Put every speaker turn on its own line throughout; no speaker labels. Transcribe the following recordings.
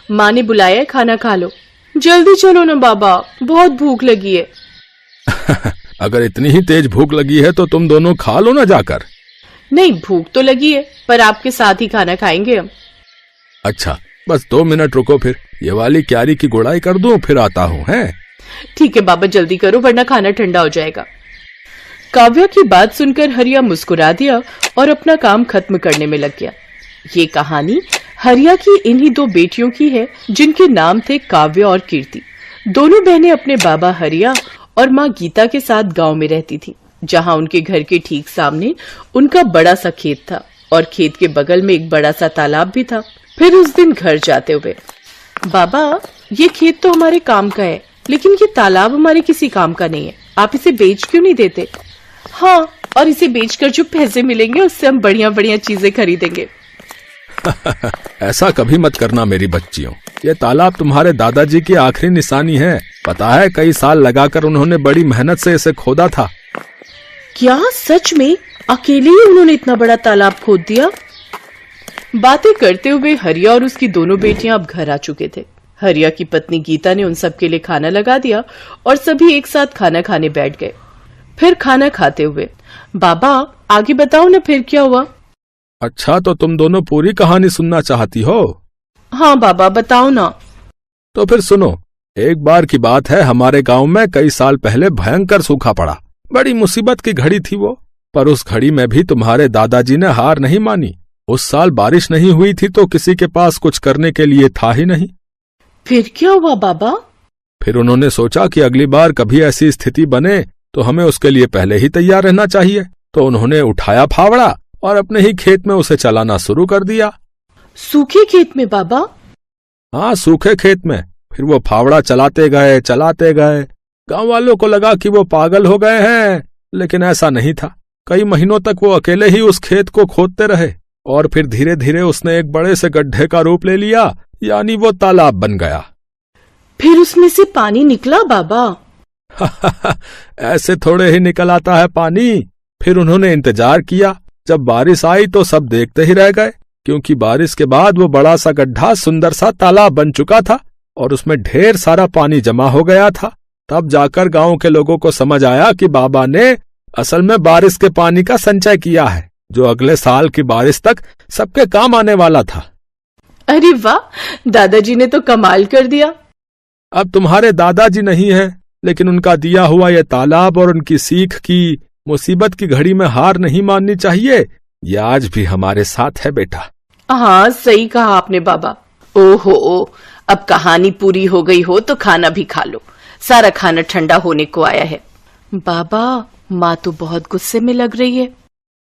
माँ ने बुलाया है, खाना खा लो। जल्दी चलो ना बाबा, बहुत भूख लगी है।
अगर इतनी ही तेज भूख लगी है तो तुम दोनों खा लो ना जाकर।
नहीं, भूख तो लगी है, पर आपके साथ ही खाना खाएंगे हम।
अच्छा, बस 2 मिनट रुको, फिर ये वाली क्यारी की गुड़ाई कर दूं, फिर आता हूँ। है
ठीक है बाबा, जल्दी करो वरना खाना ठंडा हो जाएगा। काव्या की बात सुनकर हरिया मुस्कुरा दिया और अपना काम खत्म करने में लग गया। ये कहानी हरिया की इन्हीं 2 बेटियों की है जिनके नाम थे काव्या और कीर्ति। दोनों बहनें अपने बाबा हरिया और माँ गीता के साथ गांव में रहती थी, जहां उनके घर के ठीक सामने उनका बड़ा सा खेत था और खेत के बगल में एक बड़ा सा तालाब भी था। फिर उस दिन घर जाते हुए, बाबा ये खेत तो हमारे काम का है, लेकिन ये तालाब हमारे किसी काम का नहीं है, आप इसे बेच क्यों नहीं देते? हाँ, और इसे बेचकर जो पैसे मिलेंगे उससे हम बढ़िया बढ़िया चीजें खरीदेंगे।
ऐसा कभी मत करना मेरी बच्चियों, ये तालाब तुम्हारे दादाजी की आखिरी निशानी है। पता है, कई साल लगाकर उन्होंने बड़ी मेहनत से इसे खोदा था।
क्या सच में अकेले ही उन्होंने इतना बड़ा तालाब खोद दिया? बातें करते हुए हरिया और उसकी दोनों बेटियां अब घर आ चुके थे। हरिया की पत्नी गीता ने उन सबके लिए खाना लगा दिया और सभी एक साथ खाना खाने बैठ गए। फिर खाना खाते हुए, बाबा आगे बताओ ना फिर क्या हुआ?
अच्छा, तो तुम दोनों पूरी कहानी सुनना चाहती हो?
हाँ बाबा, बताओ ना।
तो फिर सुनो। एक बार की बात है, हमारे गांव में कई साल पहले भयंकर सूखा पड़ा। बड़ी मुसीबत की घड़ी थी वो, पर उस घड़ी में भी तुम्हारे दादाजी ने हार नहीं मानी। उस साल बारिश नहीं हुई थी तो किसी के पास कुछ करने के लिए था ही नहीं।
फिर क्या हुआ बाबा?
फिर उन्होंने सोचा कि अगली बार कभी ऐसी स्थिति बने तो हमें उसके लिए पहले ही तैयार रहना चाहिए। तो उन्होंने उठाया फावड़ा और अपने ही खेत में उसे चलाना शुरू कर दिया।
सूखे खेत में बाबा?
हाँ, सूखे खेत में। फिर वो फावड़ा चलाते गए। गांव वालों को लगा कि वो पागल हो गए हैं, लेकिन ऐसा नहीं था। कई महीनों तक वो अकेले ही उस खेत को खोदते रहे और फिर धीरे धीरे उसने एक बड़े से गड्ढे का रूप ले लिया, यानी वो तालाब बन गया।
फिर उसमें से पानी निकला बाबा?
ऐसे थोड़े ही निकल आता है पानी। फिर उन्होंने इंतजार किया। जब बारिश आई तो सब देखते ही रह गए, क्योंकि बारिश के बाद वो बड़ा सा गड्ढा सुंदर सा तालाब बन चुका था और उसमें ढेर सारा पानी जमा हो गया था। तब जाकर गांव के लोगों को समझ आया कि बाबा ने असल में बारिश के पानी का संचय किया है, जो अगले साल की बारिश तक सबके काम आने वाला था।
अरे वाह, दादाजी ने तो कमाल कर दिया।
अब तुम्हारे दादाजी नहीं हैं, लेकिन उनका दिया हुआ ये तालाब और उनकी सीख की मुसीबत की घड़ी में हार नहीं माननी चाहिए, ये आज भी हमारे साथ है बेटा।
हाँ, सही कहा आपने बाबा। ओहो, अब कहानी पूरी हो गई हो तो खाना भी खा लो, सारा खाना ठंडा होने को आया है। बाबा, माँ तो बहुत गुस्से में लग रही है।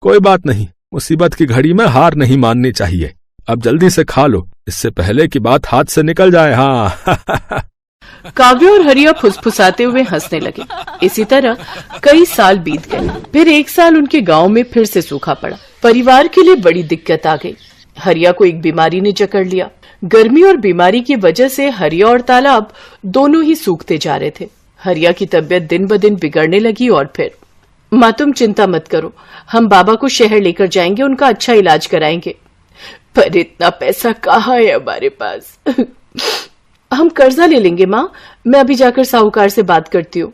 कोई बात नहीं, मुसीबत की घड़ी में हार नहीं माननी चाहिए। अब जल्दी से खा लो, इससे पहले कि बात हाथ से निकल जाए। हाँ।
काव्या और हरिया फुसफुसाते हुए हंसने लगे। इसी तरह कई साल बीत गए। फिर एक साल उनके गांव में फिर से सूखा पड़ा। परिवार के लिए बड़ी दिक्कत आ गई। हरिया को एक बीमारी ने जकड़ लिया। गर्मी और बीमारी की वजह से हरिया और तालाब दोनों ही सूखते जा रहे थे। हरिया की तबीयत दिन ब दिन बिगड़ने लगी और फिर, माँ तुम चिंता मत करो, हम बाबा को शहर लेकर जाएंगे, उनका अच्छा इलाज कराएंगे। पर इतना पैसा कहाँ है हमारे पास? हम कर्जा ले लेंगे माँ, मैं अभी जाकर साहूकार से बात करती हूँ।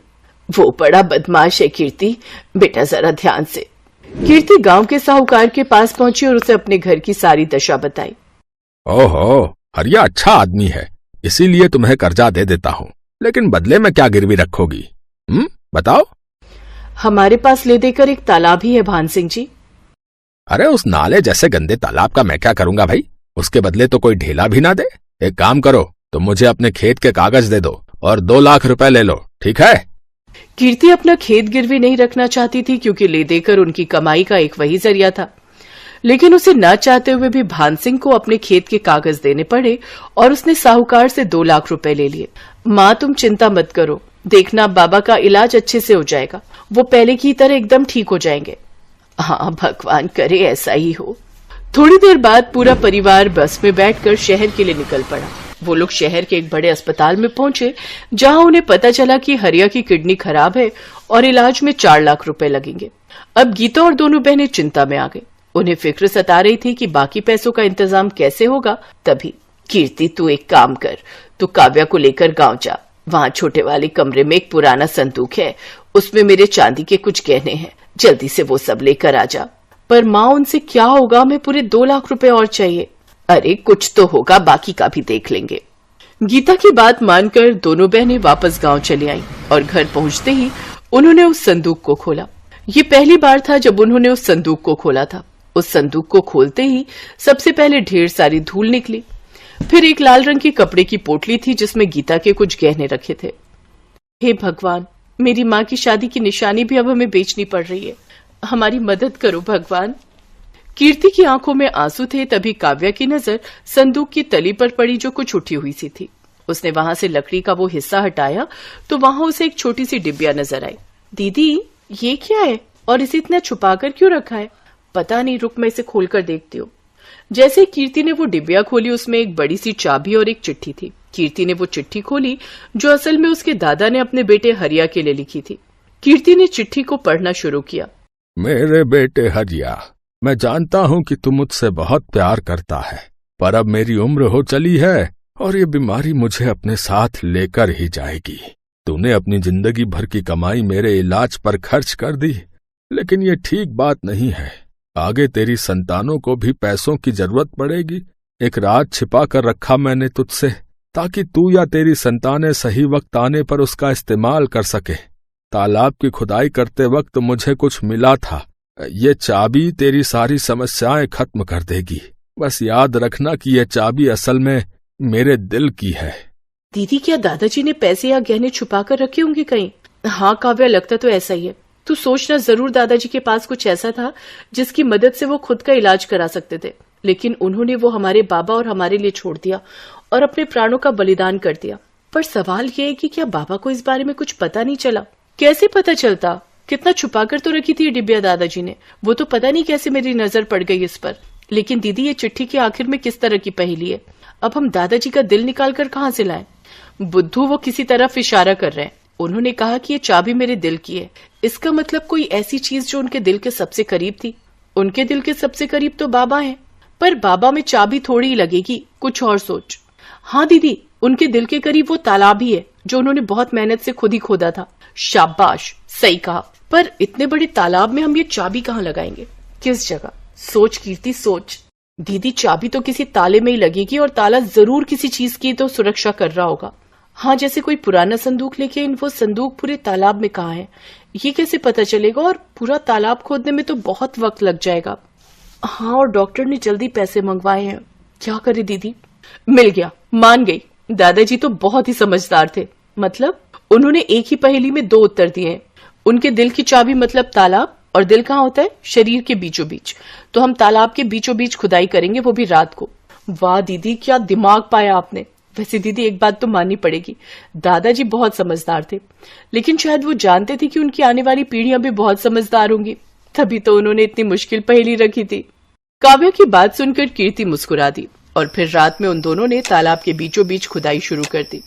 वो बड़ा बदमाश है कीर्ति, बेटा जरा ध्यान से। कीर्ति गांव के साहूकार के पास पहुंची और उसे अपने घर की सारी दशा बताई।
ओहो, हरिया अच्छा आदमी है, इसीलिए तुम्हें कर्जा दे देता हूँ, लेकिन बदले में क्या गिरवी रखोगी? बताओ।
हमारे पास ले देकर एक तालाब ही है भान सिंह जी।
अरे उस नाले जैसे गंदे तालाब का मैं क्या करूंगा भाई? उसके बदले तो कोई ढेला भी ना दे। एक काम करो, तो मुझे अपने खेत के कागज दे दो और 2 लाख रुपए ले लो, ठीक है?
कीर्ति अपना खेत गिरवी नहीं रखना चाहती थी, क्योंकि ले देकर उनकी कमाई का एक वही जरिया था। लेकिन उसे न चाहते हुए भी भान सिंह को अपने खेत के कागज देने पड़े और उसने साहूकार से 2 लाख रुपए ले लिए। माँ तुम चिंता मत करो, देखना बाबा का इलाज अच्छे से हो जाएगा, वो पहले की तरह एकदम ठीक हो जाएंगे। हाँ, भगवान करे ऐसा ही हो। थोड़ी देर बाद पूरा परिवार बस में बैठकर शहर के लिए निकल पड़ा। वो लोग शहर के एक बड़े अस्पताल में पहुंचे, जहां उन्हें पता चला कि हरिया की किडनी खराब है और इलाज में 4 लाख रुपए लगेंगे। अब गीता और दोनों बहनें चिंता में आ गई। उन्हें फिक्र सता रही थी कि बाकी पैसों का इंतजाम कैसे होगा। तभी कीर्ति तू एक काम कर, तू काव्या को लेकर गांव जा। वहां छोटे वाले कमरे में एक पुराना संदूक है, उसमें मेरे चांदी के कुछ गहने हैं, जल्दी से वो सब लेकर आ जा। पर माँ उनसे क्या होगा, हमें पूरे 2 लाख रुपए और चाहिए। अरे कुछ तो होगा, बाकी का भी देख लेंगे। गीता की बात मानकर दोनों बहनें वापस गांव चली आईं और घर पहुंचते ही उन्होंने उस संदूक को खोला। ये पहली बार था जब उन्होंने उस संदूक को खोला था। उस संदूक को खोलते ही सबसे पहले ढेर सारी धूल निकली। फिर एक लाल रंग की कपड़े की पोटली थी जिसमें गीता के कुछ गहने रखे थे। हे भगवान, मेरी माँ की शादी की निशानी भी अब हमें बेचनी पड़ रही है, हमारी मदद करो भगवान। कीर्ति की आंखों में आंसू थे। तभी काव्या की नजर संदूक की तली पर पड़ी जो कुछ उठी हुई सी थी। उसने वहां से लकड़ी का वो हिस्सा हटाया तो वहां उसे एक छोटी सी डिबिया नजर आई। दीदी ये क्या है और इसे इतना छुपा कर क्यों रखा है? पता नहीं, रुक मैं इसे खोलकर देखती हूँ। जैसे कीर्ति ने वो डिबिया खोली उसमें एक बड़ी सी चाबी और एक चिट्ठी थी। कीर्ति ने वो चिट्ठी खोली जो असल में उसके दादा ने अपने बेटे हरिया के लिए लिखी थी। कीर्ति ने चिट्ठी को पढ़ना शुरू किया।
मेरे बेटे हरिया, मैं जानता हूँ कि तू मुझसे बहुत प्यार करता है, पर अब मेरी उम्र हो चली है और ये बीमारी मुझे अपने साथ लेकर ही जाएगी। तूने अपनी जिंदगी भर की कमाई मेरे इलाज पर खर्च कर दी, लेकिन ये ठीक बात नहीं है। आगे तेरी संतानों को भी पैसों की जरूरत पड़ेगी। एक राज छिपा कर रखा मैंने तुझसे, ताकि तू या तेरी संतानें सही वक्त आने पर उसका इस्तेमाल कर सके। तालाब की खुदाई करते वक्त मुझे कुछ मिला था। ये चाबी तेरी सारी समस्याएं खत्म कर देगी। बस याद रखना कि ये चाबी असल में मेरे दिल की है।
दीदी क्या दादाजी ने पैसे या गहने छुपा कर रखे होंगे कहीं? हाँ काव्या, लगता तो ऐसा ही है। तू सोचना, जरूर दादाजी के पास कुछ ऐसा था जिसकी मदद से वो खुद का इलाज करा सकते थे, लेकिन उन्होंने वो हमारे बाबा और हमारे लिए छोड़ दिया और अपने प्राणों का बलिदान कर दिया। पर सवाल ये है कि क्या बाबा को इस बारे में कुछ पता नहीं चला? कैसे पता चलता? कितना छुपा कर तो रखी थी ये डिबिया दादाजी ने। वो तो पता नहीं कैसे मेरी नजर पड़ गई इस पर। लेकिन दीदी ये चिट्ठी के आखिर में किस तरह की पहेली है? अब हम दादाजी का दिल निकाल कर कहाँ से लाएं? बुद्धू वो किसी तरफ इशारा कर रहे हैं। उन्होंने कहा कि ये चाबी मेरे दिल की है। इसका मतलब कोई ऐसी चीज जो उनके दिल के सबसे करीब थी। उनके दिल के सबसे करीब तो बाबा हैं, पर बाबा में चाबी थोड़ी ही लगेगी, कुछ और सोच। हाँ दीदी, उनके दिल के करीब वो तालाब ही है जो उन्होंने बहुत मेहनत से खुद ही खोदा था। शाबाश, सही कहा। पर इतने बड़े तालाब में हम ये चाबी कहाँ लगाएंगे? किस जगह? सोच कीर्ति, सोच। दीदी चाबी तो किसी ताले में ही लगेगी और ताला जरूर किसी चीज की तो सुरक्षा कर रहा होगा। हाँ, जैसे कोई पुराना संदूक, लेकिन वो संदूक पूरे तालाब में कहाँ है ये कैसे पता चलेगा? और पूरा तालाब खोदने में तो बहुत वक्त लग जाएगा। हाँ, और डॉक्टर ने जल्दी पैसे मंगवाए हैं। क्या करे दीदी? मिल गया, मान गई। दादाजी तो बहुत ही समझदार थे। मतलब उन्होंने एक ही पहेली में 2 उत्तर दिए हैं। उनके दिल की चाबी मतलब तालाब, और दिल कहाँ होता है? शरीर के बीचों बीच। तो हम तालाब के बीचों बीच खुदाई करेंगे, वो भी रात को। वाह दीदी, क्या दिमाग पाया आपने। वैसे दीदी एक बात तो माननी पड़ेगी, दादाजी बहुत समझदार थे, लेकिन शायद वो जानते थे कि उनकी आने वाली पीढ़ियां भी बहुत समझदार होंगी, तभी तो उन्होंने इतनी मुश्किल पहेली रखी थी। काव्या की बात सुनकर कीर्ति मुस्कुरा दी और फिर रात में उन दोनों ने तालाब के बीचों बीच खुदाई शुरू कर दी।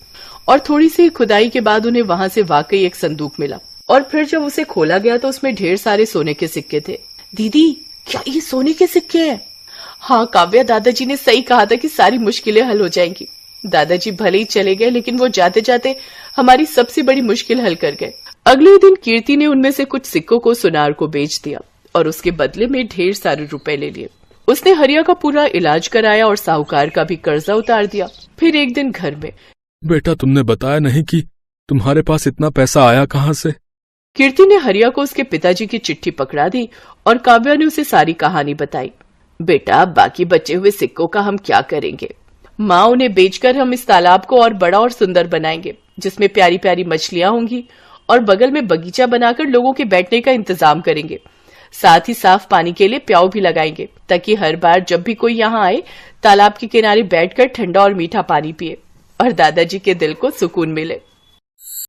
और थोड़ी सी खुदाई के बाद उन्हें वहां से वाकई एक संदूक मिला। और फिर जब उसे खोला गया तो उसमें ढेर सारे सोने के सिक्के थे। दीदी क्या ये सोने के सिक्के हैं? हाँ काव्या, दादाजी ने सही कहा था कि सारी मुश्किलें हल हो जाएंगी। दादाजी भले ही चले गए, लेकिन वो जाते जाते हमारी सबसे बड़ी मुश्किल हल कर गए। अगले दिन कीर्ति ने उनमें से कुछ सिक्कों को सुनार को बेच दिया और उसके बदले में ढेर सारे रुपए ले लिए। उसने हरिया का पूरा इलाज कराया और साहूकार का भी कर्जा उतार दिया। फिर एक दिन घर में,
बेटा तुमने बताया नहीं कि तुम्हारे पास इतना पैसा आया कहाँ से?
कीर्ति ने हरिया को उसके पिताजी की चिट्ठी पकड़ा दी और काव्या ने उसे सारी कहानी बताई। बेटा, बाकी बचे हुए सिक्कों का हम क्या करेंगे? माँ, उन्हें बेचकर हम इस तालाब को और बड़ा और सुंदर बनाएंगे, जिसमें प्यारी प्यारी मछलियां होंगी, और बगल में बगीचा बनाकर लोगों के बैठने का इंतजाम करेंगे। साथ ही साफ पानी के लिए प्याऊ भी लगाएंगे, ताकि हर बार जब भी कोई यहाँ आए तालाब के किनारे बैठकर ठंडा और मीठा पानी पिए और दादाजी के दिल को सुकून मिले।